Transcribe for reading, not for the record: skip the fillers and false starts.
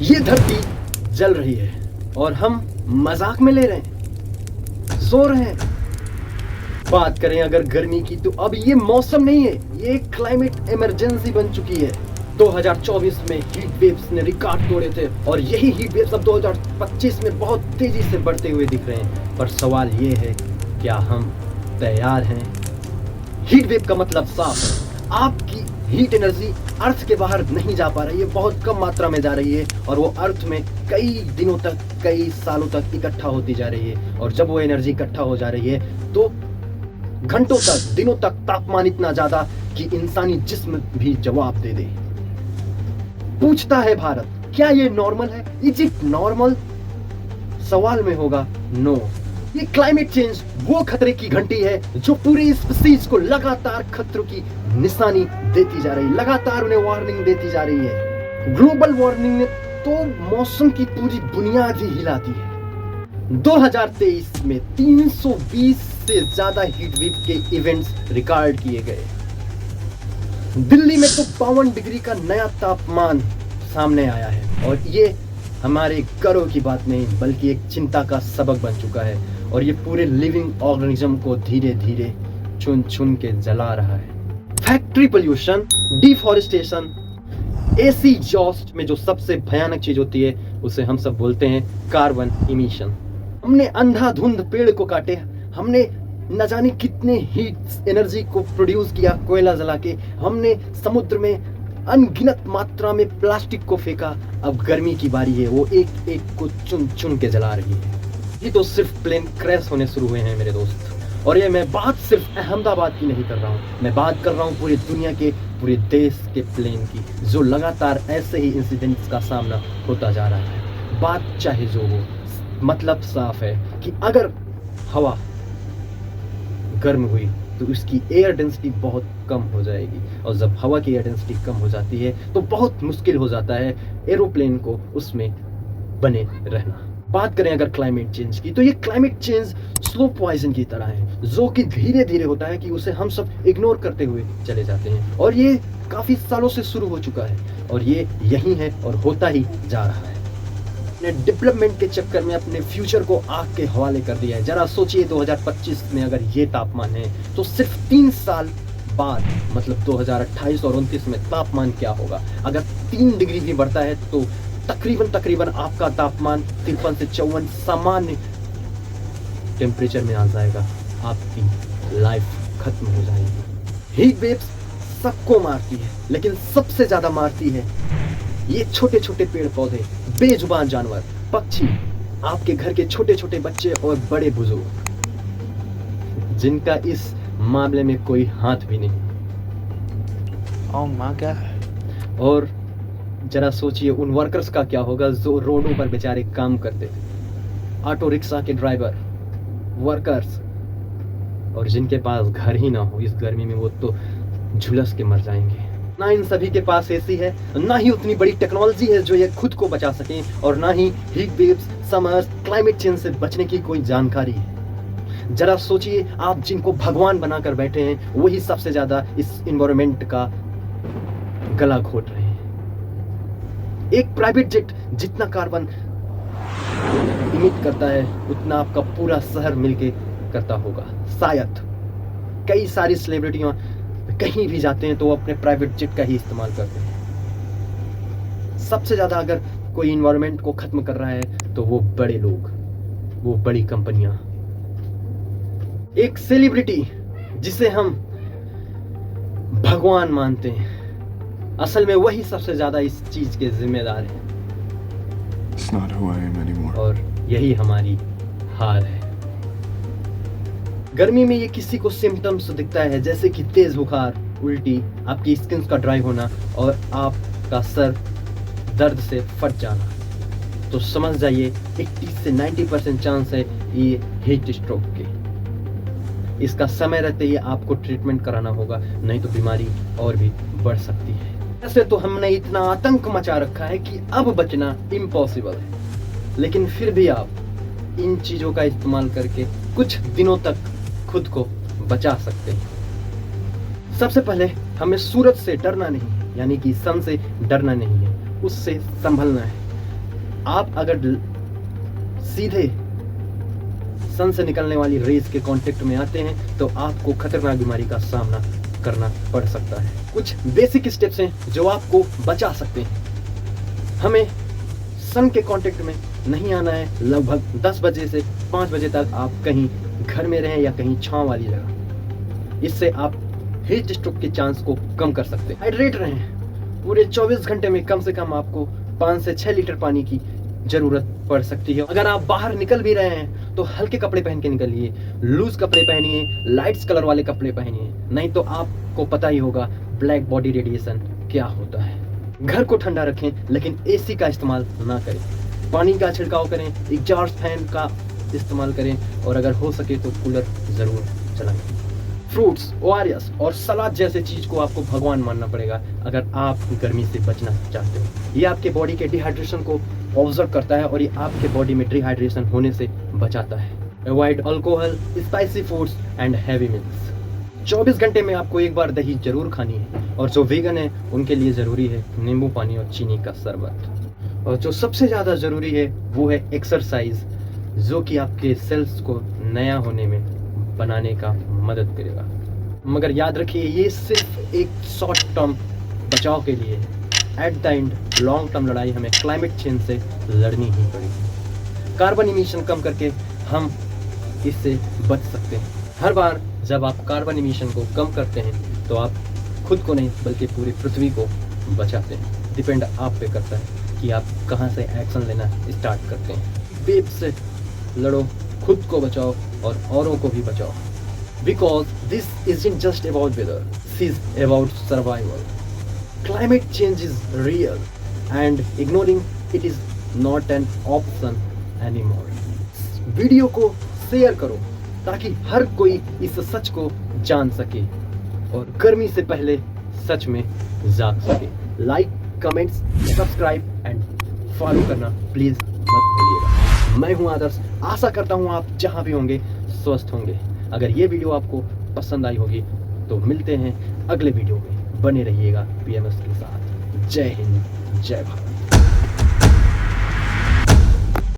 ये धरती जल रही है और हम मजाक में ले रहे हैं, सो रहे हैं। बात करें अगर गर्मी की, तो अब ये मौसम नहीं है, ये क्लाइमेट इमरजेंसी बन चुकी है। 2024 में हीट वेव्स ने रिकॉर्ड तोड़े थे और यही हीट वेव्स अब 2025 में बहुत तेजी से बढ़ते हुए दिख रहे हैं। पर सवाल ये है, क्या हम तैयार हैं? हीट वेव का मतलब साफ है, आपकी हीट एनर्जी अर्थ के बाहर नहीं जा पा रही है, बहुत कम मात्रा में जा रही है और वो अर्थ में कई दिनों तक, कई सालों तक इकट्ठा होती जा रही है। और जब वो एनर्जी इकट्ठा हो जा रही है तो घंटों तक, दिनों तक तापमान इतना ज्यादा कि इंसानी जिस्म भी जवाब दे दे। पूछता है भारत, क्या ये नॉर्मल है? Is it normal? सवाल में होगा नो। ये क्लाइमेट चेंज वो खतरे की घंटी है जो पूरी स्पीशीज को लगातार खतरों की निशानी देती जा रही है, लगातार उन्हें वार्निंग देती जा रही है। ग्लोबल वार्मिंग ने तो मौसम की पूरी बुनियाद ही हिला दी है। 2023 में 320 से ज्यादा हीट वेव के इवेंट्स रिकॉर्ड किए गए। दिल्ली में तो 52 डिग्री का नया तापमान सामने आया है और ये हमारे गर्व की बात नहीं बल्कि एक चिंता का सबक बन चुका है और ये पूरे लिविंग ऑर्गेनिज्म को धीरे धीरे चुन चुन के जला रहा है। Factory pollution, deforestation, AC exhaust में जो सबसे भयानक चीज होती है उसे हम सब बोलते हैं कार्बन इमिशन। हमने अंधाधुंध पेड़ को काटे, हमने न जाने कितने हीट एनर्जी को प्रोड्यूस किया कोयला जला के, हमने समुद्र में अनगिनत मात्रा में प्लास्टिक को फेंका। अब गर्मी की बारी है, वो एक एक को चुन चुन के जला रही है। ये तो सिर्फ प्लेन क्रैश होने शुरू हुए हैं मेरे दोस्त। और ये मैं बात सिर्फ अहमदाबाद की नहीं कर रहा हूँ, मैं बात कर रहा हूँ पूरी दुनिया के, पूरे देश के प्लेन की, जो लगातार ऐसे ही इंसिडेंट्स का सामना होता जा रहा है। बात चाहे जो हो, मतलब साफ है कि अगर हवा गर्म हुई तो उसकी एयर डेंसिटी बहुत कम हो जाएगी और जब हवा की एयर डेंसिटी कम हो जाती है तो बहुत मुश्किल हो जाता है एरोप्लेन को उसमें बने रहना। बात करें अगर क्लाइमेट चेंज की, तो ये क्लाइमेट चेंज स्लो पॉइजन की तरह है जो कि धीरे धीरे होता है कि उसे हम सब इग्नोर करते हुए चले जाते हैं और ये काफी सालों से शुरू हो चुका है और ये यही है और होता ही जा रहा है। ने डेवलपमेंट के चक्कर में अपने फ्यूचर को आग के हवाले कर दिया है। जरा सोचिए 2025 में अगर ये तापमान है तो सिर्फ 3 साल बाद मतलब 2028 और 29 में तापमान क्या होगा? अगर 3 डिग्री भी बढ़ता है तो तकरीबन आपका तापमान 53 से 54 सामान्य टेम्परेचर में आ जाएगा, आपकी लाइफ खत्म हो जाएगी। हीट वेव्स सबको मारती है लेकिन सबसे ज्यादा मारती है ये छोटे छोटे पेड़ पौधे, बेजुबान जानवर, पक्षी, आपके घर के छोटे छोटे बच्चे और बड़े बुजुर्ग, जिनका इस मामले में कोई हाथ भी नहीं। Oh my God. और जरा सोचिए उन वर्कर्स का क्या होगा जो रोडों पर बेचारे काम करते थे, ऑटो रिक्शा के ड्राइवर, वर्कर्स, और जिनके पास घर ही ना हो इस गर्मी में, वो तो झुलस के मर जाएंगे। ना इन सभी के पास एसी है, ना ही उतनी बड़ी टेक्नोलॉजी है जो ये खुद को बचा सकें और ना ही heat waves, summers, climate change से बचने की कोई जानकारी है। जरा सोचिए आप जिनको भगवान बनाकर बैठे हैं वही सबसे ज्यादा इस एनवायरनमेंट का गला घोट रहे हैं। एक प्राइवेट जेट जितना कार्बन इमिट करता है उतना आपका पूरा शहर मिलके करता होगा शायद। कई सारी सेलिब्रिटियां कहीं भी जाते हैं तो वो अपने प्राइवेट जेट का ही इस्तेमाल करते हैं। सबसे ज्यादा अगर कोई इन्वायरमेंट को खत्म कर रहा है तो वो बड़े लोग, वो बड़ी कंपनियां। एक सेलिब्रिटी जिसे हम भगवान मानते हैं, असल में वही सबसे ज्यादा इस चीज के जिम्मेदार है। It's not who I am anymore. और यही हमारी हार है। गर्मी में ये किसी को सिम्टम्स दिखता है जैसे कि तेज बुखार, उल्टी, आपकी स्किन का ड्राई होना और आपका सर दर्द से फट जाना, तो समझ जाइए 80 से 90% चांस है ये हीट स्ट्रोक के। इसका समय रहते ही आपको ट्रीटमेंट कराना होगा, नहीं तो बीमारी और भी बढ़ सकती है। ऐसे तो हमने इतना आतंक मचा रखा है कि अब बचना इम्पॉसिबल है, लेकिन फिर भी आप इन चीजों का इस्तेमाल करके कुछ दिनों तक खुद को बचा सकते हैं। सबसे पहले हमें सूरज से डरना नहीं है, यानी कि सन से डरना नहीं है, उससे संभलना है। आप अगर सीधे सन से निकलने वाली रेस के कांटेक्ट में आते हैं तो आपको खतरनाक बीमारी का सामना करना पड़ सकता है। कुछ बेसिक स्टेप्स हैं जो आपको बचा सकते हैं। हमें सन के कांटेक्ट में नहीं आना है। लगभग 10 बजे से 5 बजे तक आप कहीं घर में रहें या कहीं छांव वाली जगह। इससे आप हीट स्ट्रोक के चांस को कम कर सकते हैं। हाइड्रेट रहें। पूरे 24 घंटे में कम से कम आपको 5 से 6 लीटर पानी की जरूरत पड़ सकती है। अगर आप बाहर निकल भी रहे हैं तो हल्के कपड़े पहन के निकलिए, लूज कपड़े पहनिए, लाइट्स कलर वाले कपड़े पहनिए, नहीं तो आपको पता ही होगा ब्लैक बॉडी रेडिएशन क्या होता है। घर को ठंडा रखें लेकिन एसी का इस्तेमाल ना करें। पानी का छिड़काव करें, एग्जॉस्ट फैन का इस्तेमाल करें और अगर हो सके तो कूलर जरूर चलाएं। फ्रूट्स, ओआरएस और सलाद जैसे चीज को आपको भगवान मानना पड़ेगा अगर आप गर्मी से बचना चाहते हो। ये आपके बॉडी के डिहाइड्रेशन को ऑब्जर्व करता है और ये आपके बॉडी में डिहाइड्रेशन होने से बचाता है। Avoid alcohol, spicy foods and heavy meals. 24 घंटे में आपको एक बार दही जरूर खानी है और जो वीगन है उनके लिए जरूरी है नींबू पानी और चीनी का शरबत। और जो सबसे ज्यादा जरूरी है वो है एक्सरसाइज, जो कि आपके सेल्स को नया होने में बनाने का मदद करेगा। मगर याद रखिए ये सिर्फ एक शॉर्ट टर्म बचाव के लिए है। At the end long term लड़ाई हमें क्लाइमेट चेंज से लड़नी ही पड़ेगी। कार्बन इमिशन कम करके हम इससे बच सकते हैं। हर बार जब आप कार्बन इमिशन को कम करते हैं तो आप खुद को नहीं बल्कि पूरी पृथ्वी को बचाते हैं। डिपेंड आप पे करता है कि आप कहाँ से एक्शन लेना स्टार्ट करते हैं। वेव से लड़ो, खुद को बचाओ और औरों को भी बचाओ। Because this isn't just about weather, this is about survival. Climate change is real and ignoring it is not an option anymore. Video को शेयर करो ताकि हर कोई इस सच को जान सके और गर्मी से पहले सच में जाग सके। Like, comments, subscribe and follow करना प्लीज मत भूलिएगा। मैं हूं आदर्श, आशा करता हूं आप जहां भी होंगे स्वस्थ होंगे। अगर ये वीडियो आपको पसंद आई होगी तो मिलते हैं अगले वीडियो में। बने रहिएगा PMS के साथ। जय हिंद, जय भारत।